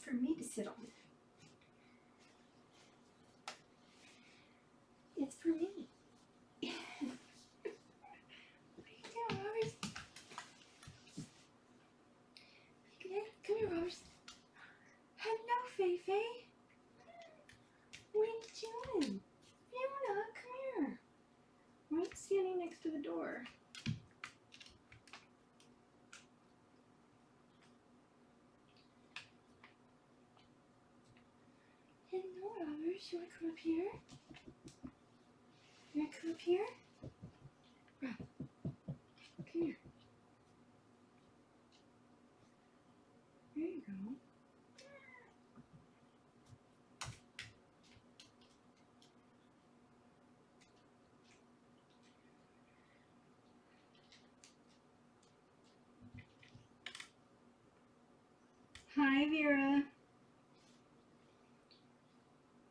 for me to sit on. It's for me. What are you doing, Robbers? Come here, Robbers. Hello, Fei-Fei. What are you doing? Fiona, come here. Right standing next to the door. Hello, Robbers. You want to come up here? You want to come up here? Rob, come here. There you go. Hi, Vera.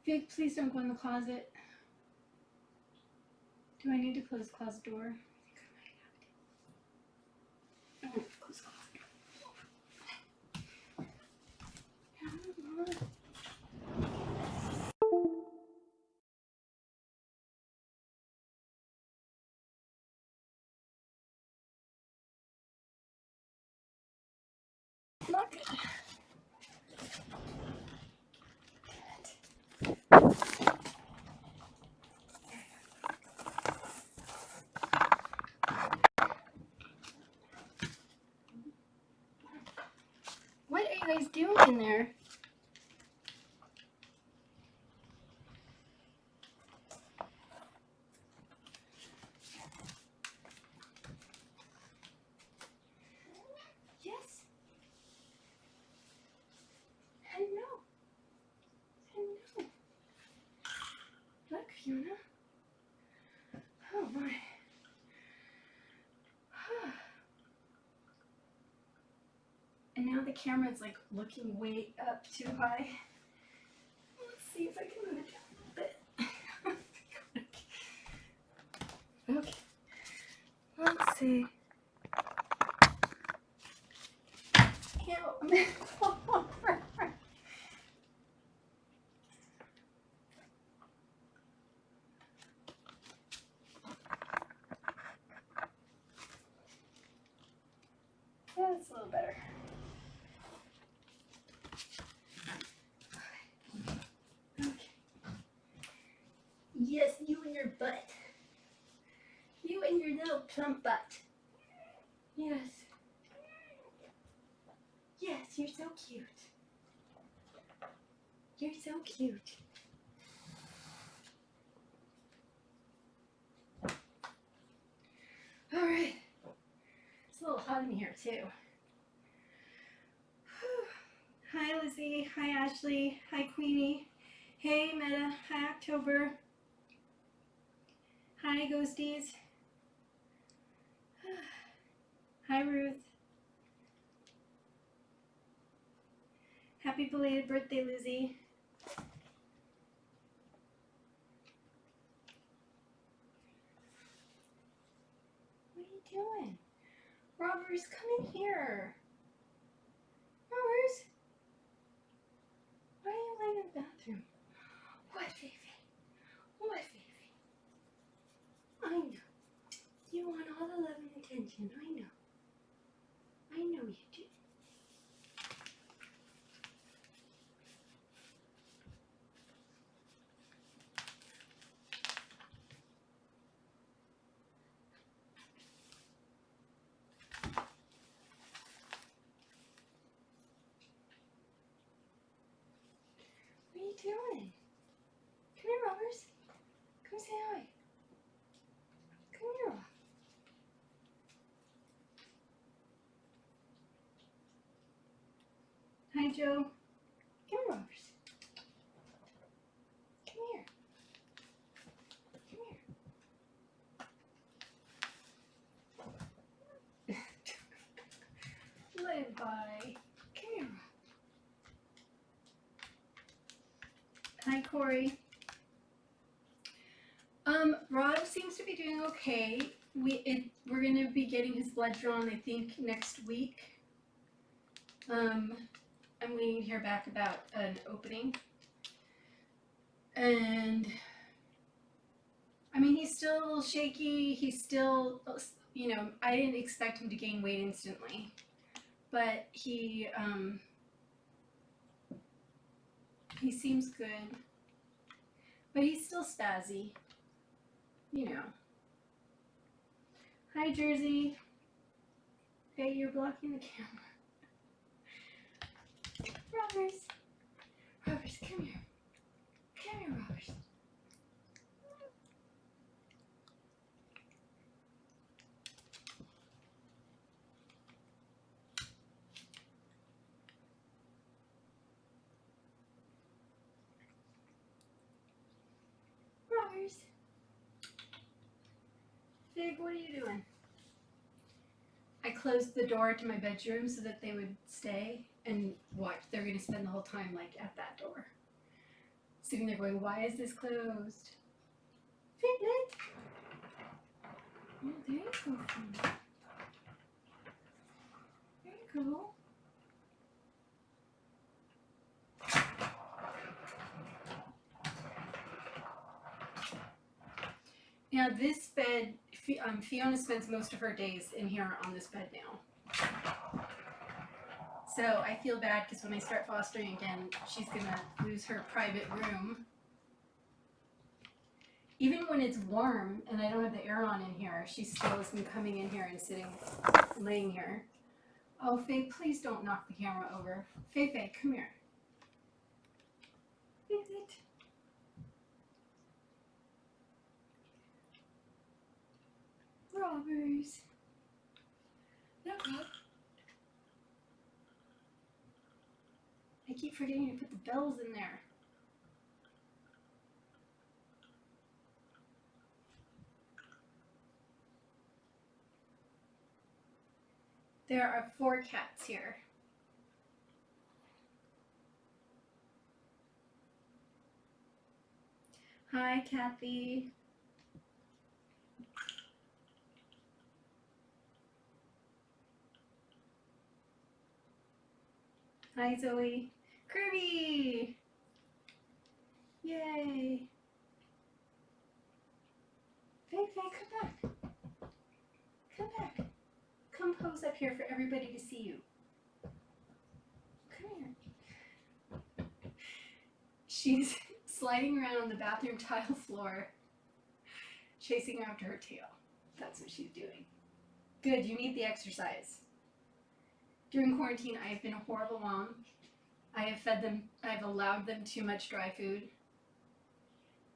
Vic, please don't go in the closet. Do I need to close the closet door? I want to close the closet door. Not good. What are you guys doing in there? Yes. Hello. Hello. Look, Fiona. Oh my. And now the camera's like looking way up too high. Let's see if I can move it down a little bit. Okay. Let's see. Can't fall over. That's a little better. Okay. Yes, you and your butt. You and your little plump butt. Yes. Yes, you're so cute. You're so cute. All right. It's a little hot in here too. Hi Lizzie. Hi Ashley. Hi Queenie. Hey Meta. Hi October. Hi Ghosties. Hi Ruth. Happy belated birthday, Lizzie. What are you doing? Robbers, come in here. Robbers? Why are you laying in the bathroom? What, Fifi? What, Fifi? I know. You want all the love and attention. I know. I know you do. What are you doing? Come here, Robbers. Come say hi. Come here, Rob. Hi, Joe. Come here, Robbers. Come here. Come here. Live by. Come here, Rob. Hi, Corey. Rod seems to be doing okay. We're gonna be getting his blood drawn, I think, next week. I'm waiting to hear back about an opening. And I mean, he's still a little shaky. He's still, you know, I didn't expect him to gain weight instantly, but he seems good. But he's still spazzy, you know. Hi, Jersey. Hey, you're blocking the camera. Robbers. Robbers, come here. Come here, Robbers. Robbers. Fig, what are you doing? I closed the door to my bedroom so that they would stay and watch. They're going to spend the whole time like at that door. Sitting there going, why is this closed? Figlet. Oh, there you go, Figlet. There you go. Now this bed, Fiona spends most of her days in here on this bed now. So I feel bad because when I start fostering again, she's gonna lose her private room. Even when it's warm and I don't have the air on in here, she still has been coming in here and sitting, laying here. Oh, Faye, please don't knock the camera over. Faye, come here. Figlet. Robbers. Look up. I keep forgetting to put the bells in there. There are 4 cats here. Hi, Kathy. Hi, Zoe. Kirby! Yay! Faye, come back. Come back. Come pose up here for everybody to see you. Come here. She's sliding around on the bathroom tile floor, chasing after her tail. That's what she's doing. Good, you need the exercise. During quarantine, I have been a horrible mom. I have fed them, I've allowed them too much dry food.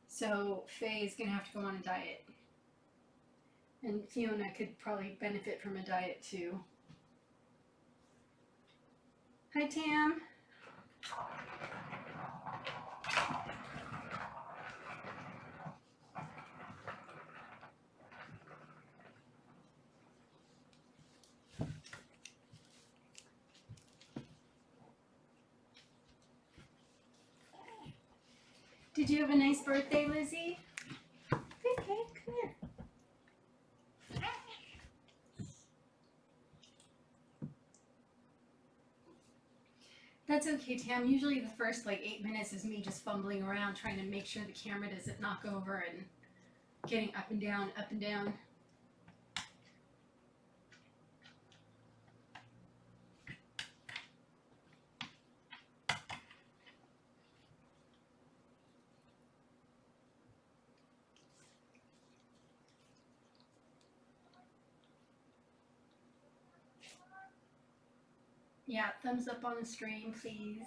So Faye is gonna have to go on a diet. And Fiona could probably benefit from a diet too. Hi, Tam. Did you have a nice birthday, Lizzie? Okay, come here. That's okay, Tam. Usually the first like 8 minutes is me just fumbling around trying to make sure the camera doesn't knock over and getting up and down, up and down. Yeah, thumbs up on the stream, please.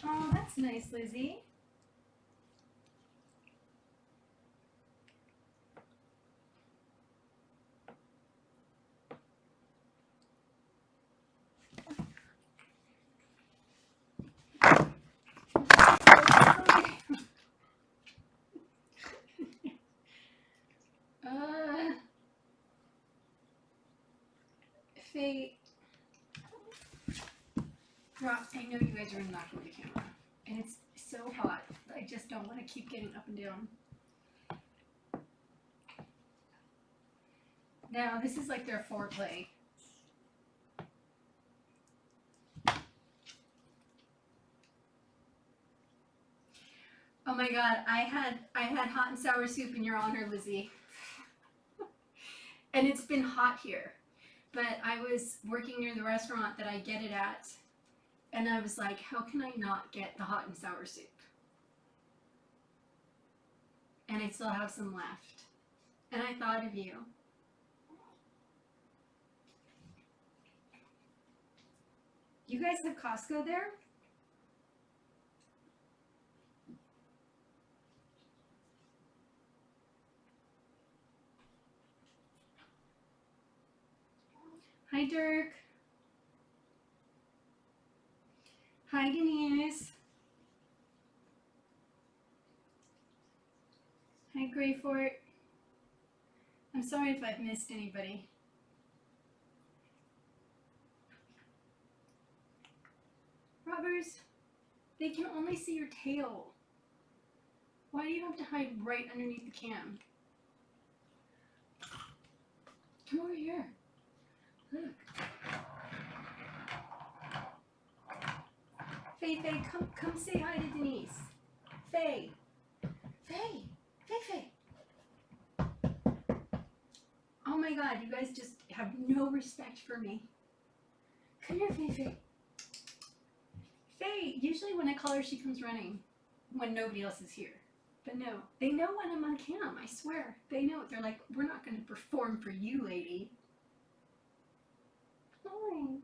Oh, that's nice, Lizzie. Faye, Rob, I know you guys are knocking the camera, and it's so hot. I just don't want to keep getting up and down. Now, this is like their foreplay. Oh my God, I had hot and sour soup in your honor, Lizzie. And it's been hot here. But I was working near the restaurant that I get it at, and I was like, how can I not get the hot and sour soup? And I still have some left. And I thought of you. You guys have Costco there? Hi, Dirk. Hi, Denise. Hi, Greyfort. I'm sorry if I've missed anybody. Robbers, they can only see your tail. Why do you have to hide right underneath the cam? Come over here. Look. Faye, come say hi to Denise. Faye. Faye. Oh my God, you guys just have no respect for me. Come here, Faye. Faye, usually when I call her, she comes running when nobody else is here. But no, they know when I'm on cam, I swear. They know. They're like, we're not going to perform for you, lady. Hi.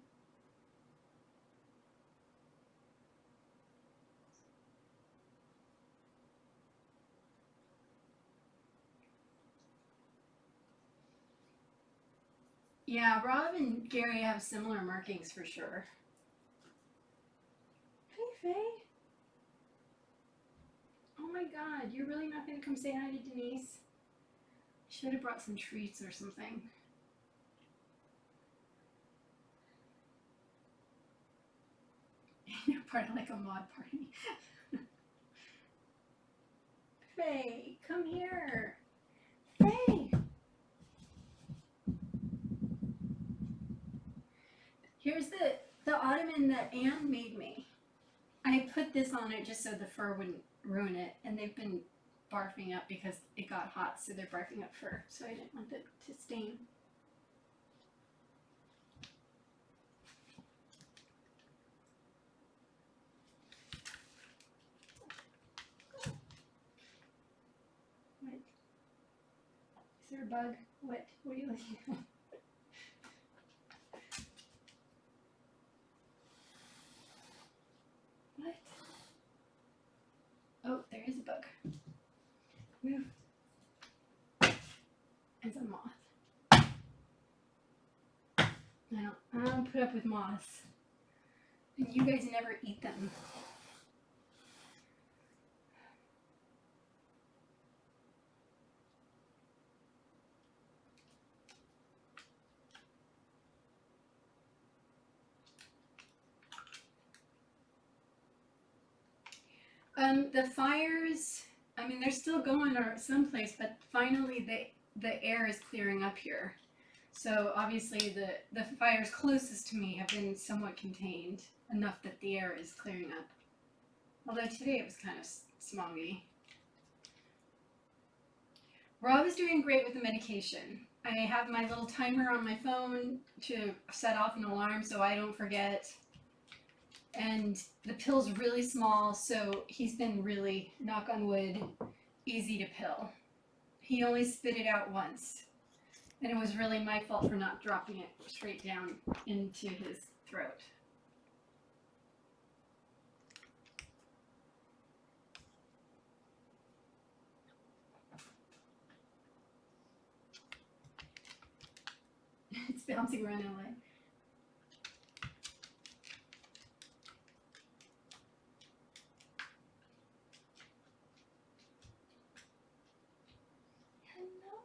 Yeah, Rob and Gary have similar markings for sure. Hey, Faye. Oh my God, you're really not going to come say hi to Denise? Should have brought some treats or something. You're part of like a mod party. Faye, come here. Faye. Here's the ottoman that Anne made me. I put this on it just so the fur wouldn't ruin it, and they've been barfing up because it got hot, so they're barfing up fur, so I didn't want it to stain. What? Is there a bug? What are you looking at? What? Oh, there is a bug. Move. It's a moth. I don't put up with moths. And you guys never eat them. The fires, I mean, they're still going someplace, but finally the air is clearing up here. So obviously the fires closest to me have been somewhat contained, enough that the air is clearing up. Although today it was kind of smoggy. Rob is doing great with the medication. I have my little timer on my phone to set off an alarm so I don't forget. And the pill's really small, so he's been really, knock on wood, easy to pill. He only spit it out once. And it was really my fault for not dropping it straight down into his throat. It's bouncing around LA.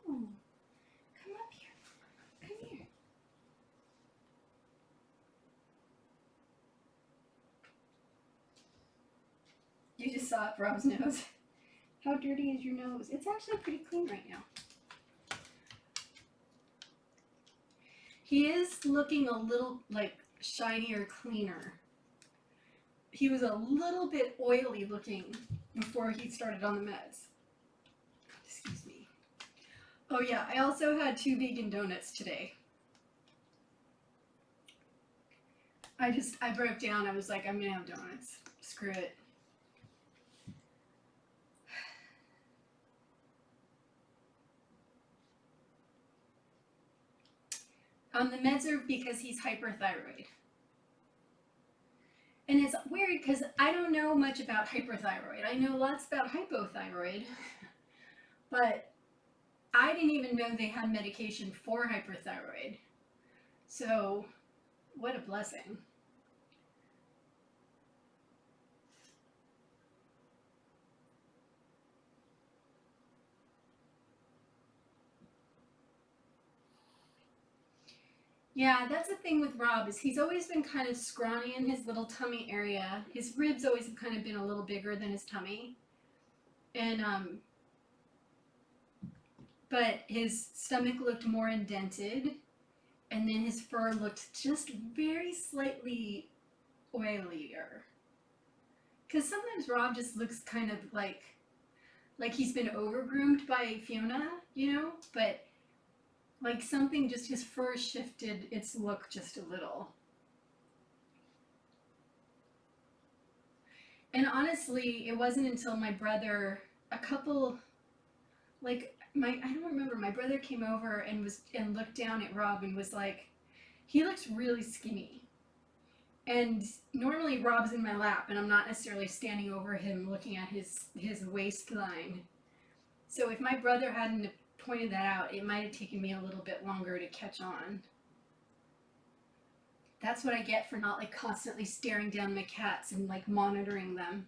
Hello. Come up here. Come here. You just saw up Rob's nose. How dirty is your nose? It's actually pretty clean right now. He is looking a little like shinier, cleaner. He was a little bit oily looking before he started on the meds. Excuse me. Oh yeah, I also had 2 vegan donuts today. I broke down. I was like, I'm gonna have donuts. Screw it. The meds are because he's hyperthyroid. And it's weird because I don't know much about hyperthyroid. I know lots about hypothyroid, but I didn't even know they had medication for hyperthyroid. So, what a blessing. Yeah, that's the thing with Rob is he's always been kind of scrawny in his little tummy area. His ribs always have kind of been a little bigger than his tummy. And but his stomach looked more indented, and then his fur looked just very slightly oilier. Because sometimes Rob just looks kind of like he's been overgroomed by Fiona, you know, but like something just his fur shifted its look just a little. And honestly, it wasn't until my brother, a couple, like I don't remember. My brother came over and looked down at Rob and was like, he looks really skinny. And normally Rob's in my lap, and I'm not necessarily standing over him looking at his waistline. So if my brother hadn't pointed that out, it might have taken me a little bit longer to catch on. That's what I get for not like constantly staring down my cats and like monitoring them.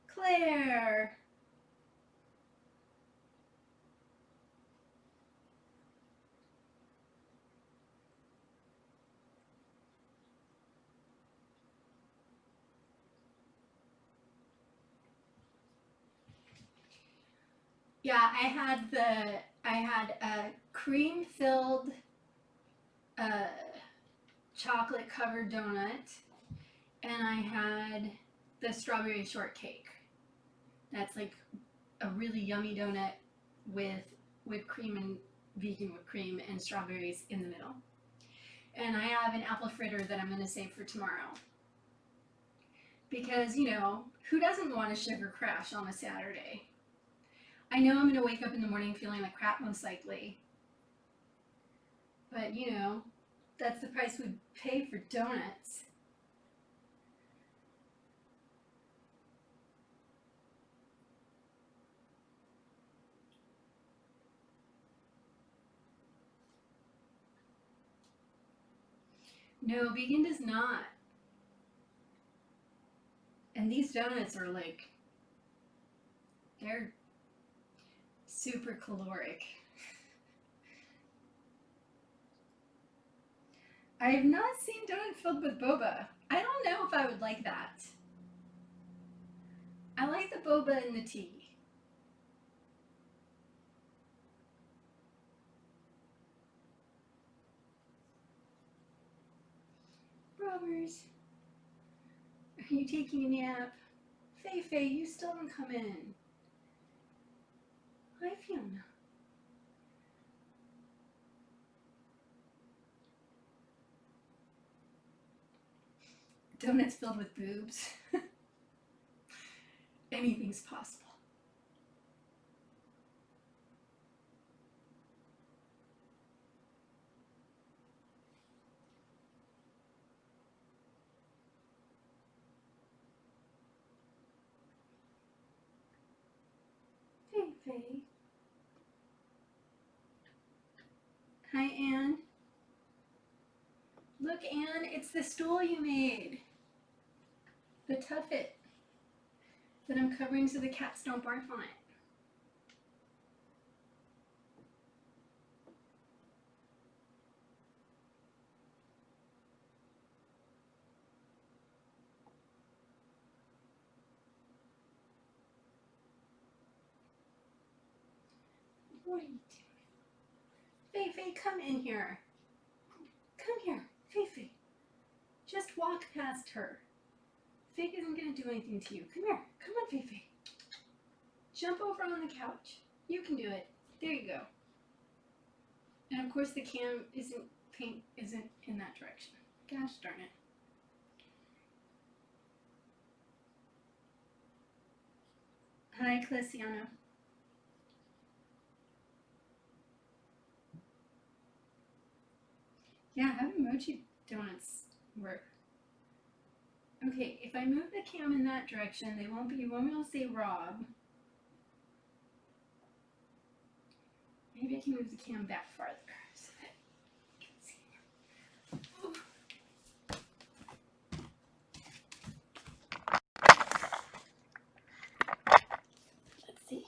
Claire! Yeah, I had a cream filled uh, chocolate covered donut, and I had the strawberry shortcake. That's like a really yummy donut with whipped cream and vegan whipped cream and strawberries in the middle. And I have an apple fritter that I'm going to save for tomorrow. Because, you know, who doesn't want a sugar crash on a Saturday? I know I'm going to wake up in the morning feeling like crap most likely. But, you know, that's the price we pay for donuts. No, vegan does not. And these donuts are like, they're super caloric. I have not seen donut filled with boba. I don't know if I would like that. I like the boba in the tea. Robbers, are you taking a nap? Faye, you still haven't come in. Hi, Fiona. Donuts filled with boobs. Anything's possible. Faye. Hi, Anne. Look, Anne, it's the stool you made. The tuffet that I'm covering so the cats don't barf on it. What are you doing? Fifi, come in here. Come here, Fifi. Just walk past her. Fig isn't going to do anything to you. Come here. Come on, Fifi. Jump over on the couch. You can do it. There you go. And of course the cam isn't in that direction. Gosh darn it. Hi, Clesiano. Yeah, how do mochi donuts work? Okay, if I move the cam in that direction, you won't be able to see Rob. Maybe I can move the cam back farther so that you can see him. Oh. Let's see.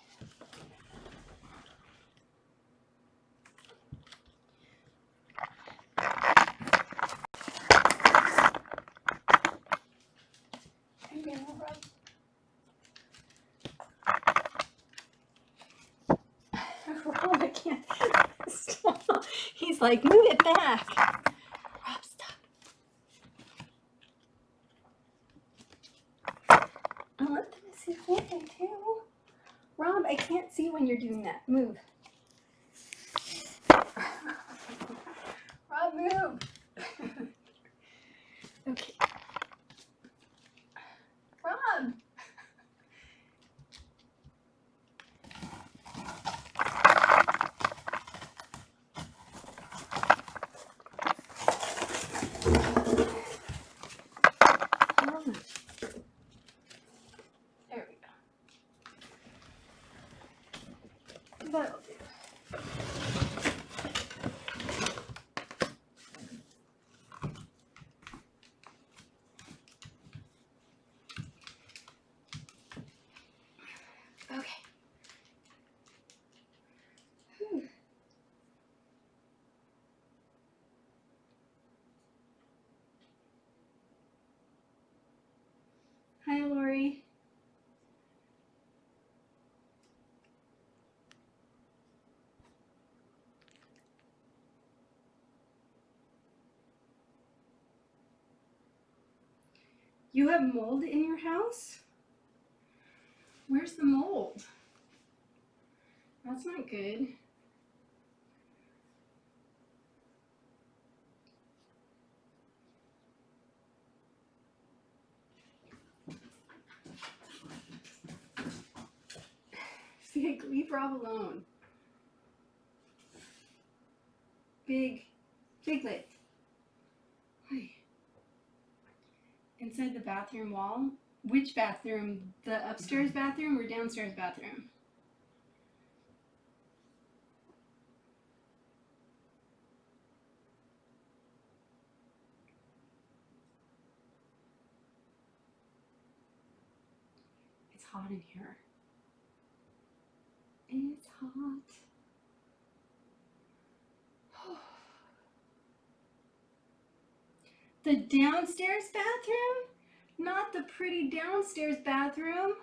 I'm gonna rub. Rob, I can't stop. He's like, move it back. Rob, stop. I want them to see Fifi too. Rob, I can't see when you're doing that. Move. Rob, move. Okay. Rob. There we go. That'll do. Okay. Whew. Hi, Lori. You have mold in your house? Where's the mold? That's not good. Fig, leave Rob alone. Figlet. Hi. Inside the bathroom wall? Which bathroom? The upstairs bathroom or downstairs bathroom? It's hot in here. It's hot. The downstairs bathroom? Not the pretty downstairs bathroom.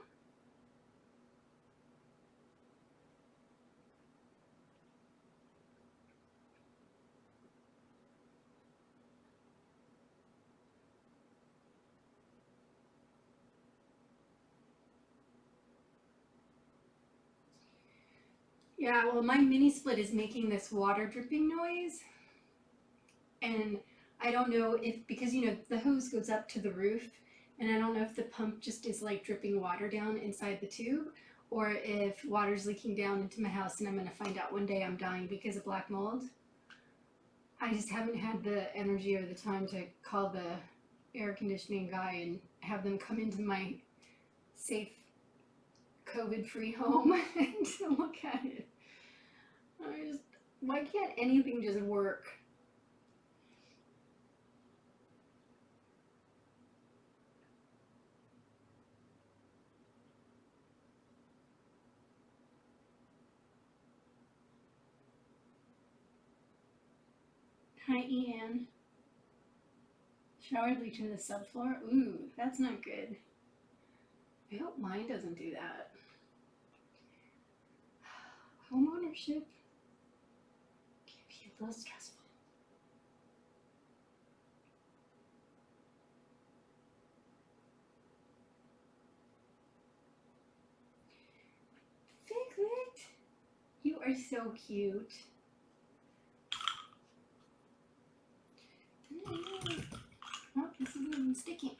Yeah, well, my mini split is making this water dripping noise. And I don't know if, because you know, the hose goes up to the roof, and I don't know if the pump just is like dripping water down inside the tube, or if water's leaking down into my house and I'm going to find out one day I'm dying because of black mold. I just haven't had the energy or the time to call the air conditioning guy and have them come into my safe COVID-free home and to look at it. Why can't anything just work? Hi, Ian. Shower bleach in the subfloor? Ooh, that's not good. I hope mine doesn't do that. Homeownership can be a little stressful. Figlet, you are so cute. Oh, this is even sticking.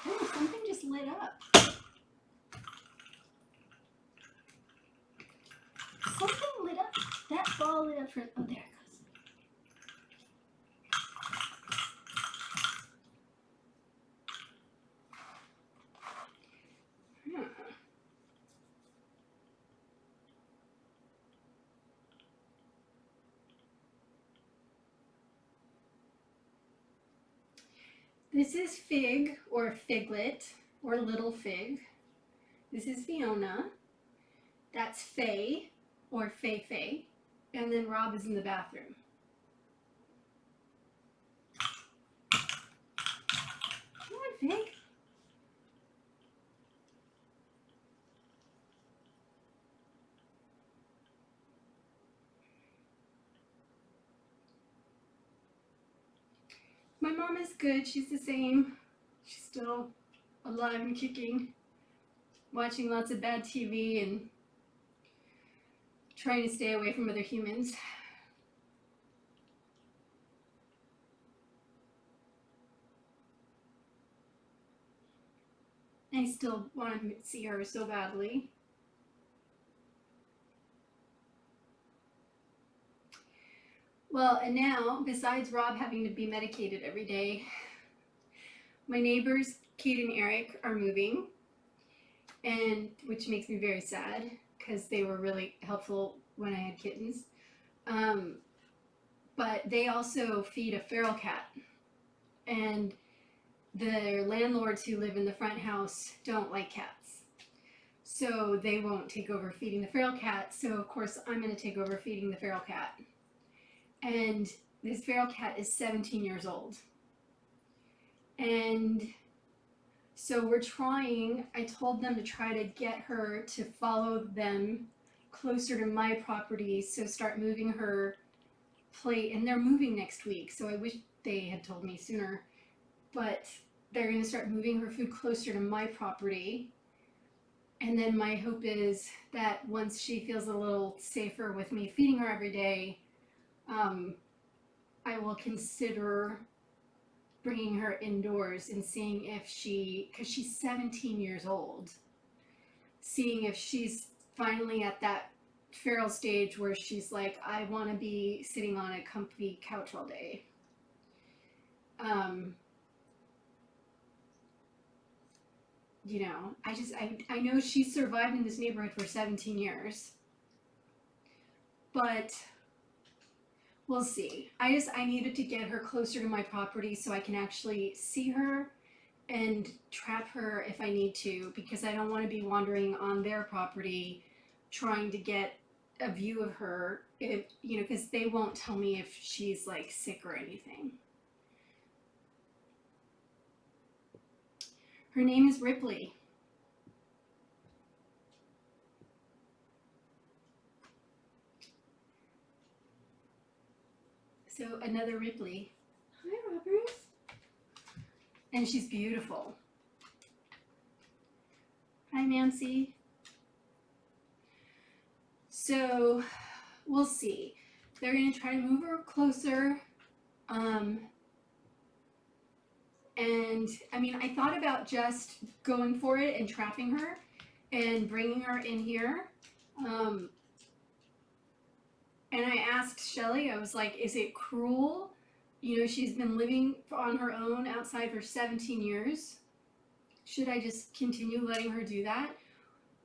Oh, something just lit up. Something lit up. That ball lit up for. Oh, there it goes. This is Fig, or Figlet, or Little Fig. This is Fiona. That's Faye, or Fay Fay. And then Rob is in the bathroom. Come on, Fig. My mom is good. She's the same. She's still alive and kicking, watching lots of bad TV and trying to stay away from other humans. I still want to see her so badly. Well, and now, besides Rob having to be medicated every day, my neighbors, Kate and Eric, are moving, and which makes me very sad because they were really helpful when I had kittens. But they also feed a feral cat, and the landlords who live in the front house don't like cats. So they won't take over feeding the feral cat, so of course I'm going to take over feeding the feral cat. And this feral cat is 17 years old. And so we're trying, I told them to try to get her to follow them closer to my property, so start moving her plate, and they're moving next week, so I wish they had told me sooner, but they're going to start moving her food closer to my property. And then my hope is that once she feels a little safer with me feeding her every day, I will consider bringing her indoors and seeing if because she's 17 years old, seeing if she's finally at that feral stage where she's like, I want to be sitting on a comfy couch all day. You know, I know she's survived in this neighborhood for 17 years, but we'll see. I needed to get her closer to my property so I can actually see her and trap her if I need to, because I don't want to be wandering on their property trying to get a view of her, if, you know, because they won't tell me if she's like sick or anything. Her name is Ripley. So another Ripley. Hi, Robert. And she's beautiful. Hi, Nancy. So we'll see. They're going to try to move her closer. And I mean, I thought about just going for it and trapping her and bringing her in here. And I asked Shelly, I was like, is it cruel? You know, she's been living on her own outside for 17 years. Should I just continue letting her do that?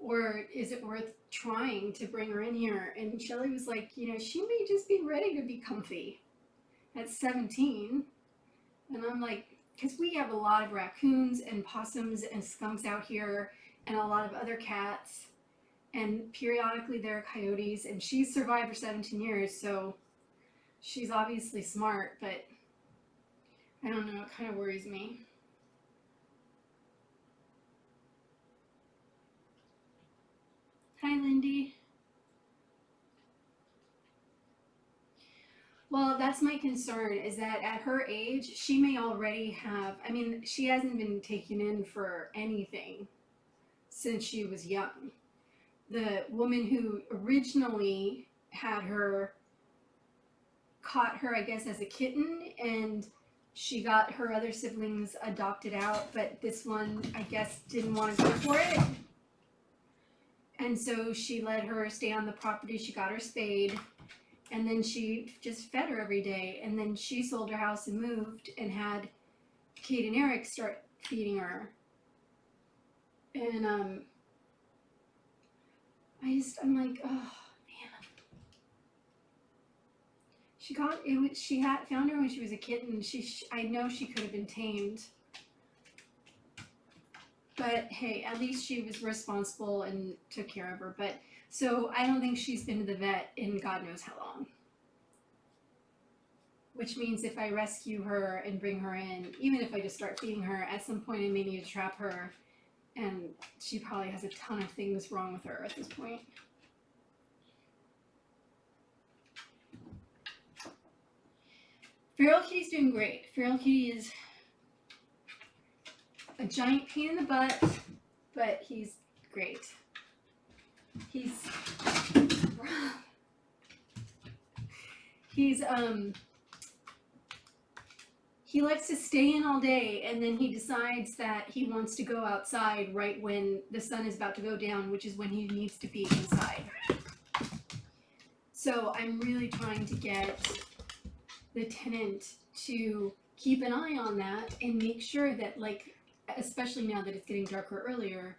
Or is it worth trying to bring her in here? And Shelly was like, you know, she may just be ready to be comfy at 17. And I'm like, because we have a lot of raccoons and possums and skunks out here and a lot of other cats. And periodically there are coyotes, and she's survived for 17 years, so she's obviously smart, but I don't know, it kind of worries me. Hi, Lindy. Well, that's my concern is that at her age, she may already have, I mean, she hasn't been taken in for anything since she was young. The woman who originally had her caught her, I guess, as a kitten, and she got her other siblings adopted out, but this one, I guess, didn't want to go for it. And so she let her stay on the property. She got her spayed, and then she just fed her every day. And then she sold her house and moved and had Kate and Eric start feeding her. And I'm like, oh man. She had found her when she was a kitten. I know she could have been tamed. But hey, at least she was responsible and took care of her. But so I don't think she's been to the vet in God knows how long. Which means if I rescue her and bring her in, even if I just start feeding her, at some point I may need to trap her, and she probably has a ton of things wrong with her at this point. Feral Kitty's doing great. Feral Kitty is a giant pain in the butt, but he's great. He's he likes to stay in all day, and then he decides that he wants to go outside right when the sun is about to go down, which is when he needs to be inside. So I'm really trying to get the tenant to keep an eye on that and make sure that, like, especially now that it's getting darker earlier,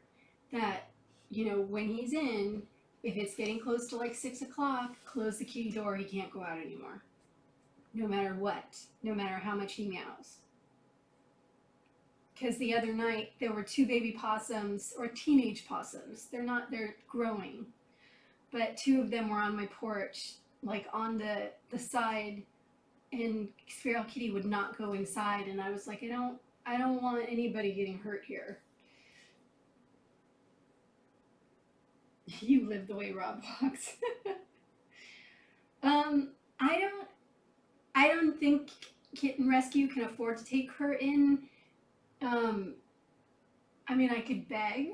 that, you know, when he's in, if it's getting close to like 6 o'clock, close the kitty door, he can't go out anymore. No matter what, no matter how much he meows. Because the other night there were 2 baby possums, or teenage possums. They're growing. But 2 of them were on my porch, like on the side, and Feral Kitty would not go inside, and I was like, I don't want anybody getting hurt here. You live the way Rob walks. I don't think Kitten Rescue can afford to take her in. I mean, I could beg,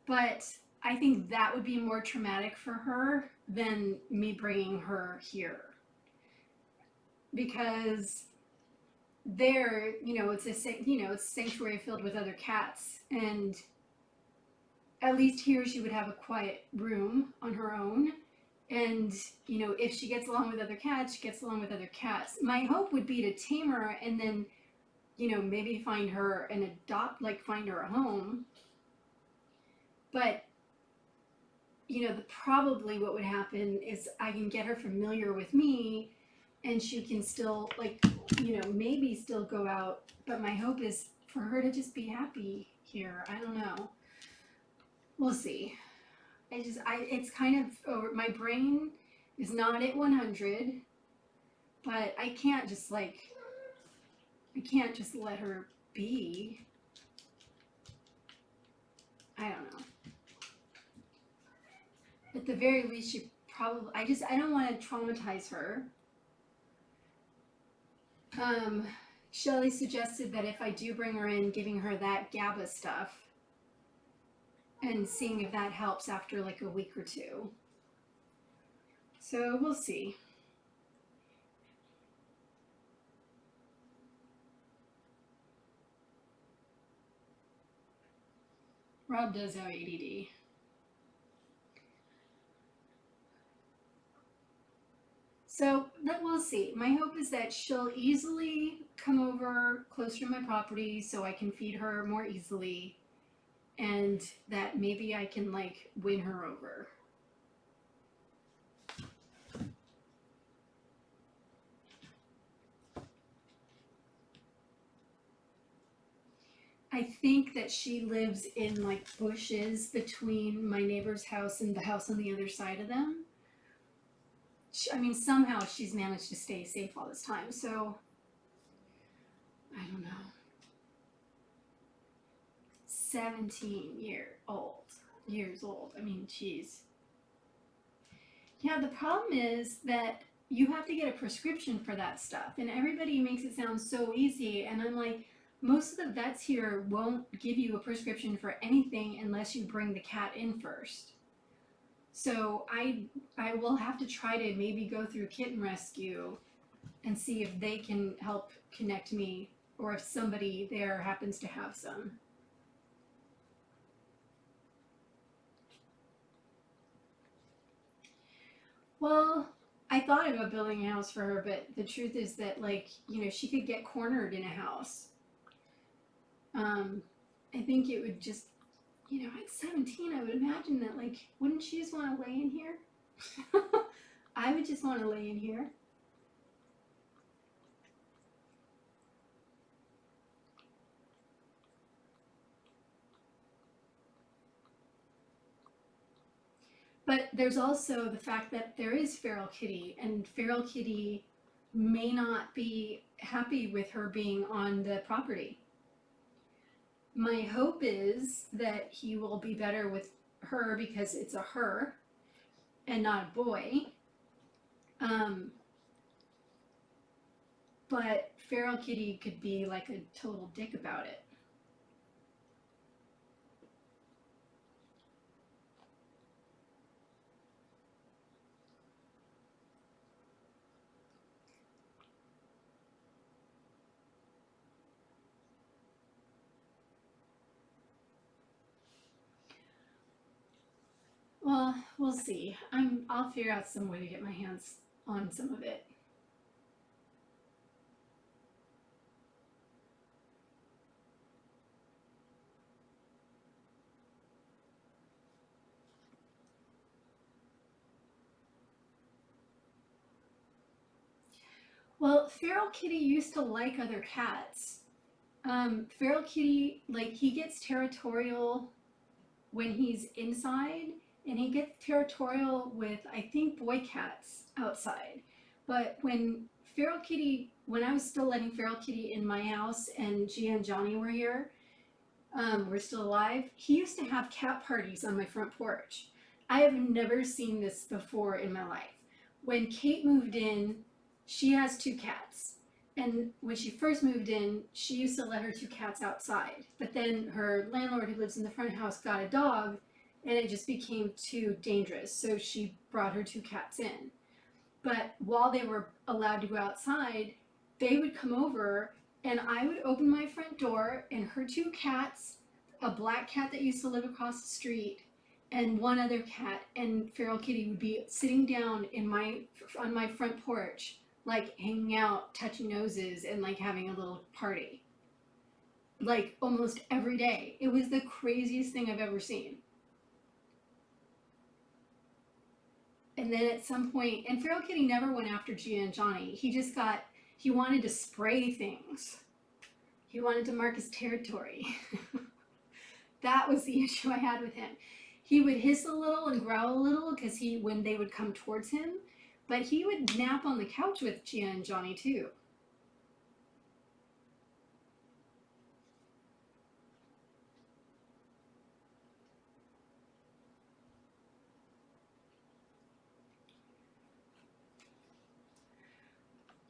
but I think that would be more traumatic for her than me bringing her here. Because there, it's a sanctuary filled with other cats, and at least here she would have a quiet room on her own. And, if she gets along with other cats, she gets along with other cats. My hope would be to tame her and then, maybe find her find her a home. But, probably what would happen is I can get her familiar with me, and she can still, maybe still go out. But my hope is for her to just be happy here. I don't know. We'll see. It's kind of over. My brain is not at 100, but I can't just let her be. I don't know. At the very least, she probably, I don't want to traumatize her. Shelly suggested that if I do bring her in, giving her that GABA stuff and seeing if that helps after like a week or 2. So we'll see. Rob does have ADD. So we'll see. My hope is that she'll easily come over closer to my property so I can feed her more easily, and that maybe I can win her over. I think that she lives in bushes between my neighbor's house and the house on the other side of them. Somehow she's managed to stay safe all this time, so I don't know. 17 years old. Geez. Yeah, the problem is that you have to get a prescription for that stuff. And everybody makes it sound so easy. And I'm like, most of the vets here won't give you a prescription for anything unless you bring the cat in first. So I will have to try to maybe go through Kitten Rescue and see if they can help connect me, or if somebody there happens to have some. Well, I thought about building a house for her, but the truth is that, like, you know, she could get cornered in a house. I think it would just, you know, at 17, I would imagine that, like, wouldn't she just want to lay in here? I would just want to lay in here. But there's also the fact that there is Feral Kitty, and Feral Kitty may not be happy with her being on the property. My hope is that he will be better with her because it's a her and not a boy. But Feral Kitty could be like a total dick about it. Well, we'll see. I'll figure out some way to get my hands on some of it. Well, Feral Kitty used to like other cats. Feral Kitty, like, he gets territorial when he's inside, and he gets territorial with, I think, boy cats outside. But when I was still letting Feral Kitty in my house and Gia and Johnny were here, were still alive, he used to have cat parties on my front porch. I have never seen this before in my life. When Kate moved in, she has 2 cats. And when she first moved in, she used to let her 2 cats outside. But then her landlord, who lives in the front house, got a dog, and it just became too dangerous. So she brought her 2 cats in. But while they were allowed to go outside, they would come over, and I would open my front door, and her 2 cats, a black cat that used to live across the street, and one other cat, and Feral Kitty would be sitting down on my front porch, like hanging out, touching noses, and like having a little party. Like almost every day. It was the craziest thing I've ever seen. And then at some point, and Feral Kitty never went after Gia and Johnny. He wanted to spray things. He wanted to mark his territory. That was the issue I had with him. He would hiss a little and growl a little when they would come towards him, but he would nap on the couch with Gia and Johnny too.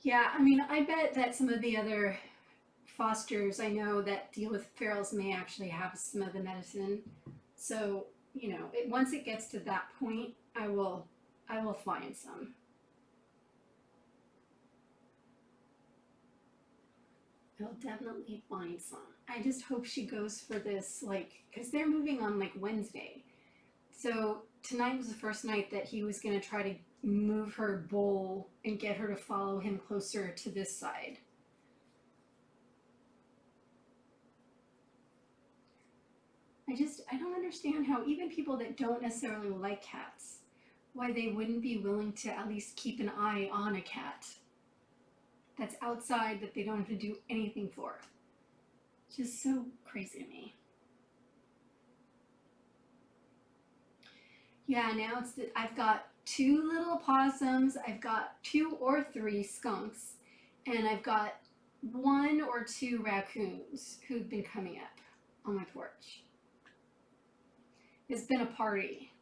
Yeah, I mean, I bet that some of the other fosters I know that deal with ferals may actually have some of the medicine. So, you know, once it gets to that point, I will find some. I'll definitely find some. I just hope she goes for this, like, because they're moving on like Wednesday. So tonight was the first night that he was going to try to move her bowl and get her to follow him closer to this side. I don't understand how even people that don't necessarily like cats, why they wouldn't be willing to at least keep an eye on a cat that's outside that they don't have to do anything for. Just so crazy to me. Yeah, now I've got 2 little opossums, I've got 2 or 3 skunks, and I've got 1 or 2 raccoons who've been coming up on my porch. It's been a party.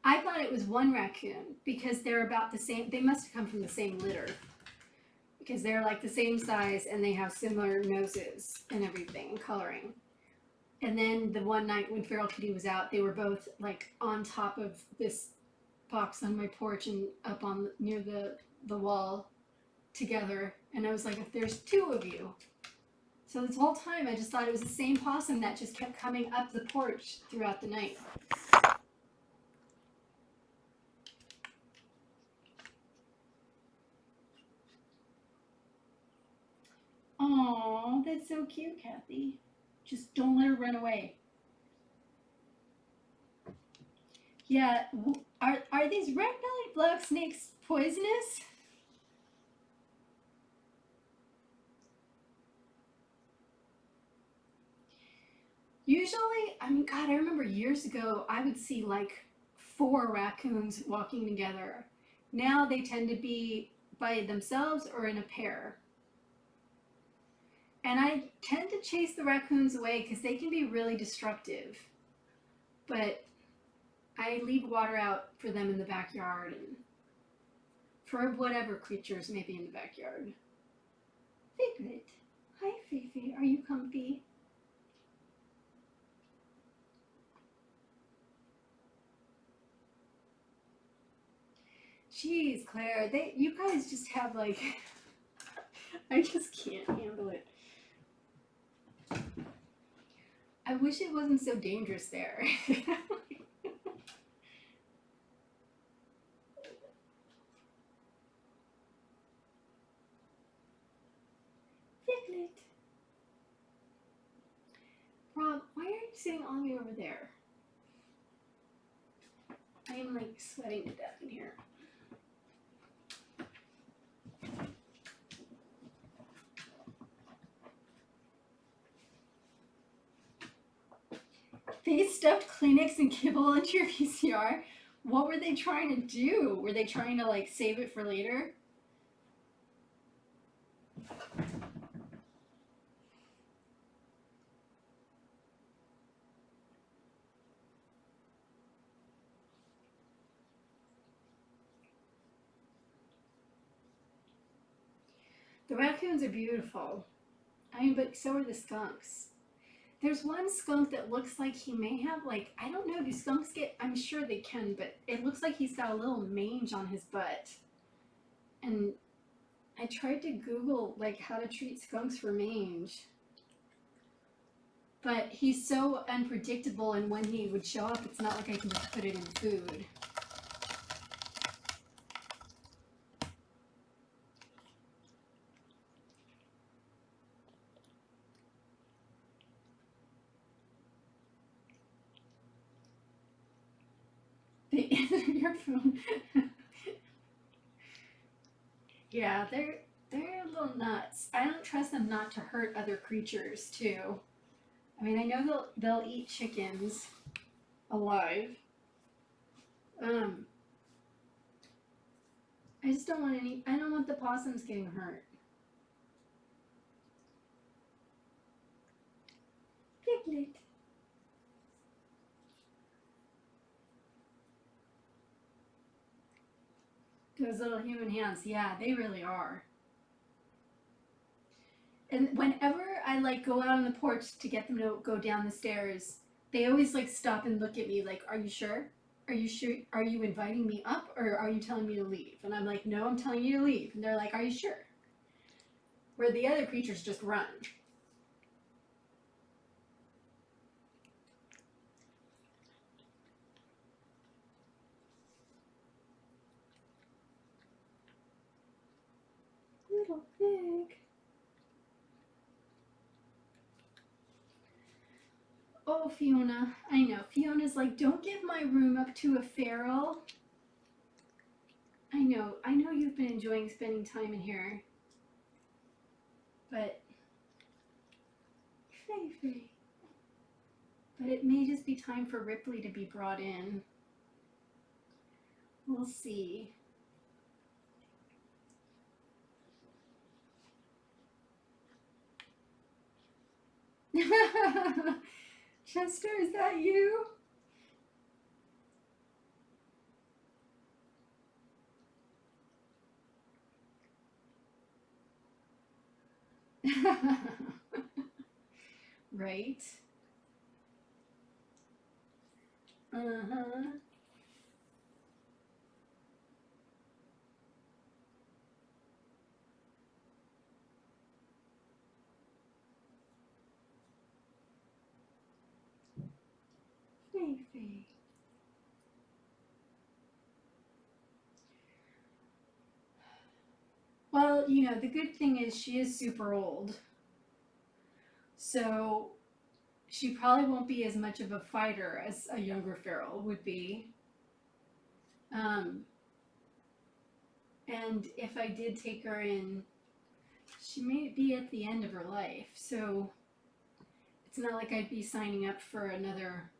I thought it was one raccoon because they're about the same. They must have come from the same litter because they're like the same size and they have similar noses and everything and coloring. And then the one night when Feral Kitty was out, they were both like on top of this box on my porch and up on near the wall together. And I was like, if there's two of you. So this whole time I just thought it was the same possum that just kept coming up the porch throughout the night. Oh, that's so cute, Kathy. Just don't let her run away. Yeah, are these red-bellied black snakes poisonous? Usually, I mean, God, I remember years ago I would see like 4 raccoons walking together. Now they tend to be by themselves or in a pair. And I tend to chase the raccoons away because they can be really destructive. But I leave water out for them in the backyard and for whatever creatures may be in the backyard. Figlet. Hi, Fifi. Are you comfy? Jeez, Claire, you guys just have like, I just can't handle it. I wish it wasn't so dangerous there. Figlet. Rob, why are you sitting all the way over there? I am like sweating to death in here. They stuffed Kleenex and kibble into your VCR. What were they trying to do? Were they trying to like save it for later? The raccoons are beautiful. I mean, but so are the skunks. There's one skunk that looks like he may have like, I don't know, do skunks get, I'm sure they can, but it looks like he's got a little mange on his butt. And I tried to Google like how to treat skunks for mange. But he's so unpredictable, and when he would show up, it's not like I can just put it in food. They enter your food. Yeah, they're a little nuts. I don't trust them not to hurt other creatures too. I mean, I know they'll eat chickens alive. I just don't want any. I don't want the possums getting hurt. Piglet. Those little human hands, yeah, they really are. And whenever I like go out on the porch to get them to go down the stairs, they always like stop and look at me like, "Are you sure? Are you sure? Are you inviting me up or are you telling me to leave?" And I'm like, "No, I'm telling you to leave." And they're like, "Are you sure?" Where the other creatures just run. Little pig. Oh, Fiona. I know. Fiona's like, "Don't give my room up to a feral." I know. I know you've been enjoying spending time in here. But Fifi. But it may just be time for Ripley to be brought in. We'll see. Chester, is that you? Right? Uh-huh. Fifi. Well, the good thing is she is super old. So she probably won't be as much of a fighter as a younger feral would be. Um, and if I did take her in, she may be at the end of her life. So it's not like I'd be signing up for another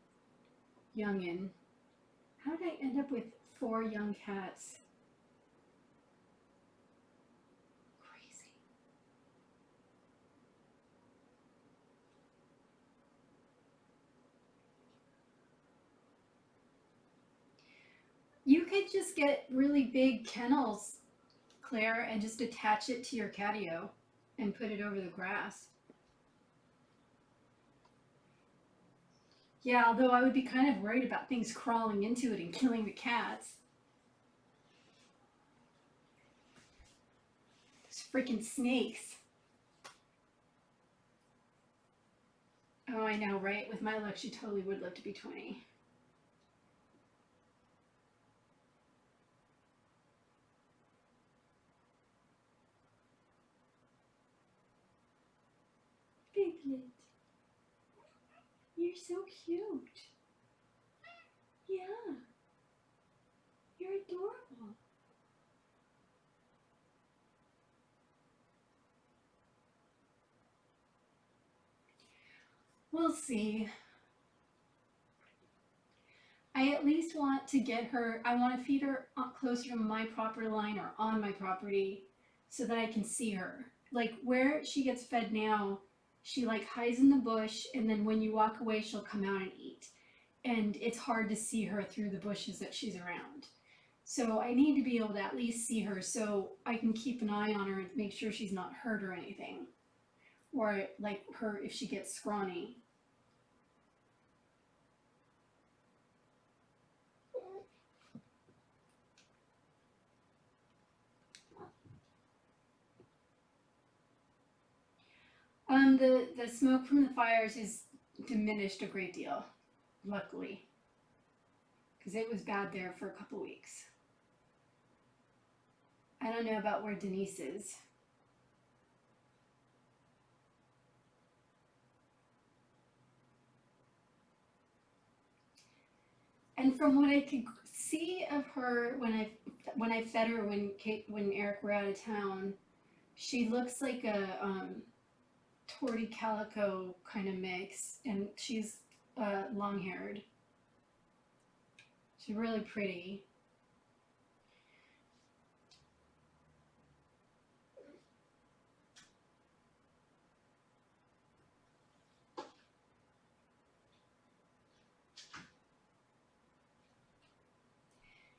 youngin. How did I end up with 4 young cats? Crazy. You could just get really big kennels, Claire, and just attach it to your catio and put it over the grass. Yeah, although I would be kind of worried about things crawling into it and killing the cats. Those freaking snakes. Oh, I know, right? With my luck, she totally would live to be 20. Piglet, you're so cute. Yeah, you're adorable. We'll see. I at least want to get her, I want to feed her closer to my property line or on my property so that I can see her. Like where she gets fed now, she like hides in the bush and then when you walk away, she'll come out and eat. And it's hard to see her through the bushes that she's around. So I need to be able to at least see her so I can keep an eye on her and make sure she's not hurt or anything. Or like her if she gets scrawny. The smoke from the fires is diminished a great deal, luckily, because it was bad there for a couple weeks. I don't know about where Denise is. And from what I could see of her when I fed her when Eric were out of town, she looks like a torty calico kind of mix, and she's long haired. She's really pretty.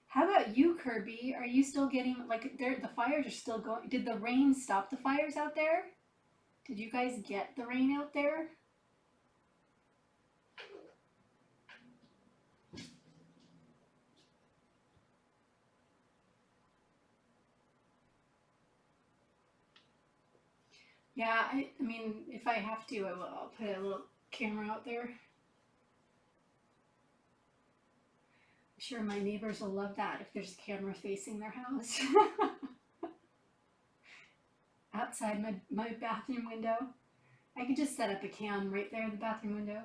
How about you, Kirby? Are you still getting like the fires are still going? Did the rain stop the fires out there? Did you guys get the rain out there? Yeah, I mean, if I have to, I will. I'll put a little camera out there. I'm sure my neighbors will love that if there's a camera facing their house. Outside my bathroom window. I could just set up a cam right there in the bathroom window.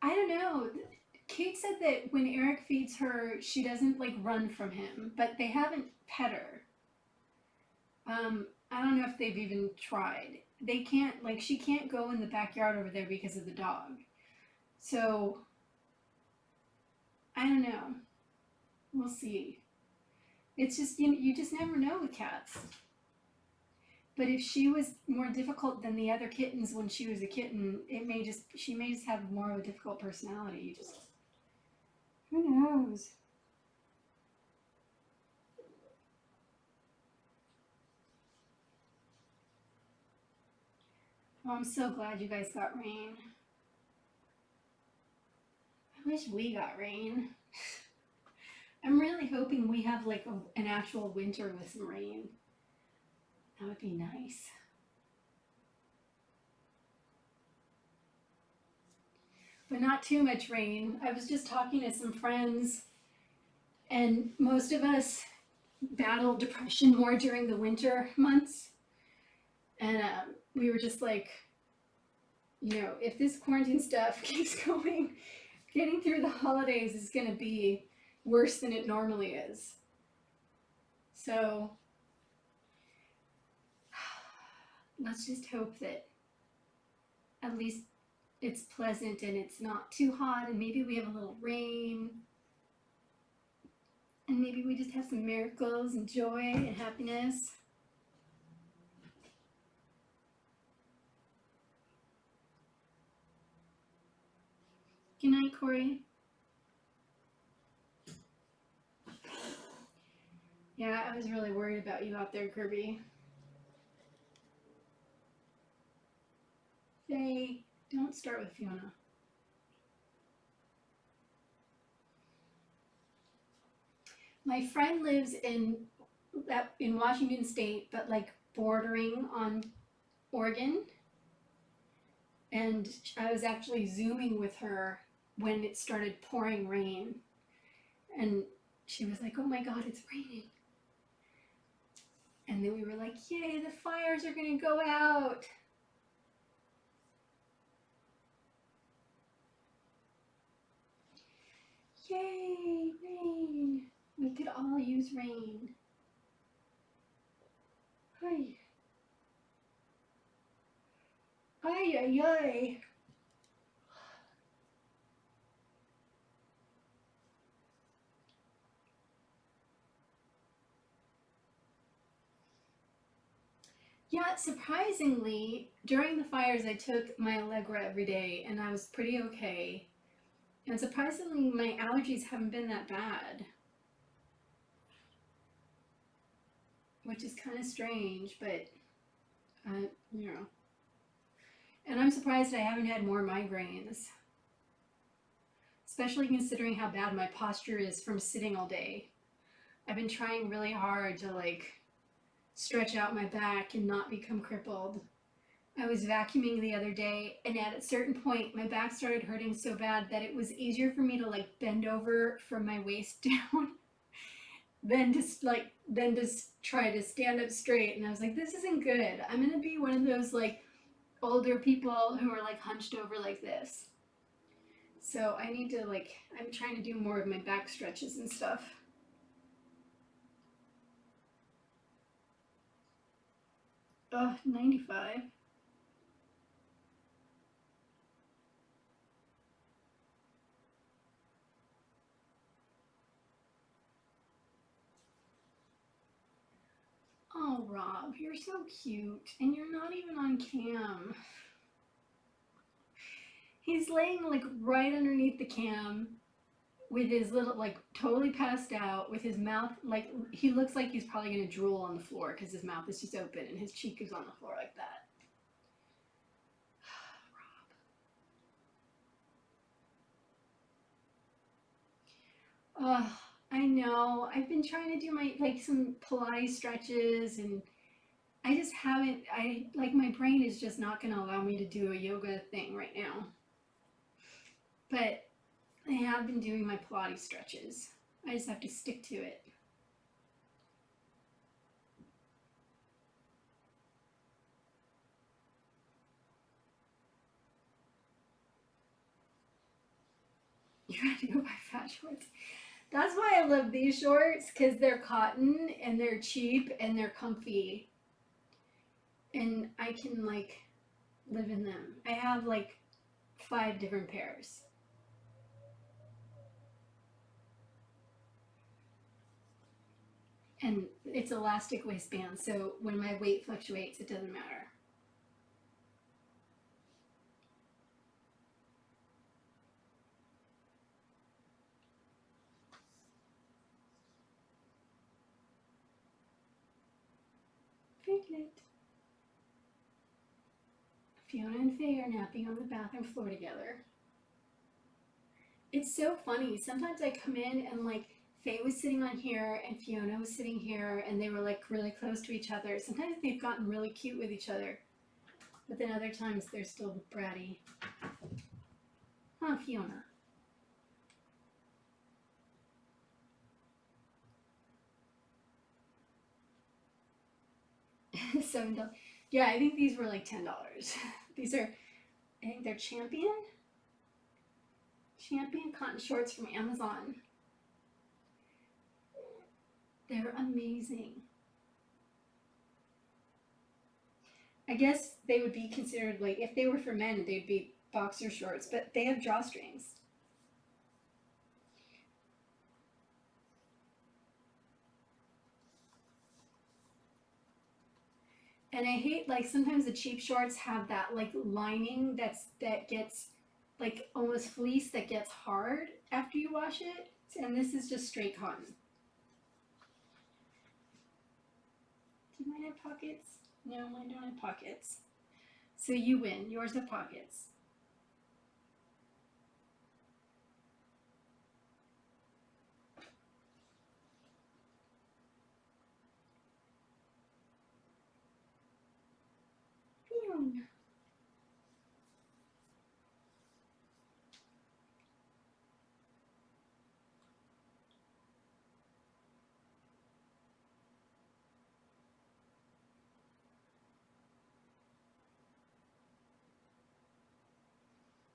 I don't know. Kate said that when Eric feeds her, she doesn't like run from him, but they haven't pet her. I don't know if they've even tried. They can't, like, she can't go in the backyard over there because of the dog. So, I don't know. We'll see. It's just, you just never know with cats. But if she was more difficult than the other kittens when she was a kitten, she may just have more of a difficult personality. You just, who knows? Oh, I'm so glad you guys got rain. I wish we got rain. I'm really hoping we have like an actual winter with some rain. That would be nice. But not too much rain. I was just talking to some friends, and most of us battle depression more during the winter months. And we were just like, if this quarantine stuff keeps going, getting through the holidays is going to be worse than it normally is. So let's just hope that at least it's pleasant and it's not too hot, and maybe we have a little rain, and maybe we just have some miracles and joy and happiness. Good night, Corey. Yeah, I was really worried about you out there, Kirby. Faye, don't start with Fiona. My friend lives in Washington State, but like bordering on Oregon. And I was actually Zooming with her when it started pouring rain. And she was like, oh my God, it's raining. And then we were like, yay, the fires are going to go out. Yay, rain. We could all use rain. Hi. Ay, ay, ay. Yeah, surprisingly, during the fires, I took my Allegra every day, and I was pretty okay. And surprisingly, my allergies haven't been that bad, which is kind of strange, but, you know. And I'm surprised I haven't had more migraines, especially considering how bad my posture is from sitting all day. I've been trying really hard to, like, stretch out my back and not become crippled. I was vacuuming the other day, and at a certain point, my back started hurting so bad that it was easier for me to like bend over from my waist down than to try to stand up straight. And I was like, this isn't good. I'm gonna be one of those like older people who are like hunched over like this. So I need to I'm trying to do more of my back stretches and stuff. Oh, 95. Oh, Rob, you're so cute, and you're not even on cam. He's laying like right underneath the cam with his little, like totally passed out, with his mouth, like he looks like he's probably gonna drool on the floor because his mouth is just open and his cheek is on the floor like that. Rob. I know. I've been trying to do some Pilates stretches, and I just haven't. My brain is just not going to allow me to do a yoga thing right now. But I have been doing my Pilates stretches. I just have to stick to it. You have to go buy fat shorts. That's why I love these shorts, because they're cotton and they're cheap and they're comfy. And I can live in them. I have 5 different pairs. And it's elastic waistband, so when my weight fluctuates, it doesn't matter. Piglet. Fiona and Faye are napping on the bathroom floor together. It's so funny. Sometimes I come in and like Faye was sitting on here and Fiona was sitting here and they were like really close to each other. Sometimes they've gotten really cute with each other. But then other times they're still bratty. Huh, Fiona? $7. Yeah, I think these were like $10. These are, I think they're Champion cotton shorts from Amazon. They're amazing. I guess they would be considered like, if they were for men, they'd be boxer shorts, but they have drawstrings. And I hate like sometimes the cheap shorts have that like lining that gets like almost fleece that gets hard after you wash it. And this is just straight cotton. Do mine have pockets? No, mine don't have pockets. So you win. Yours have pockets.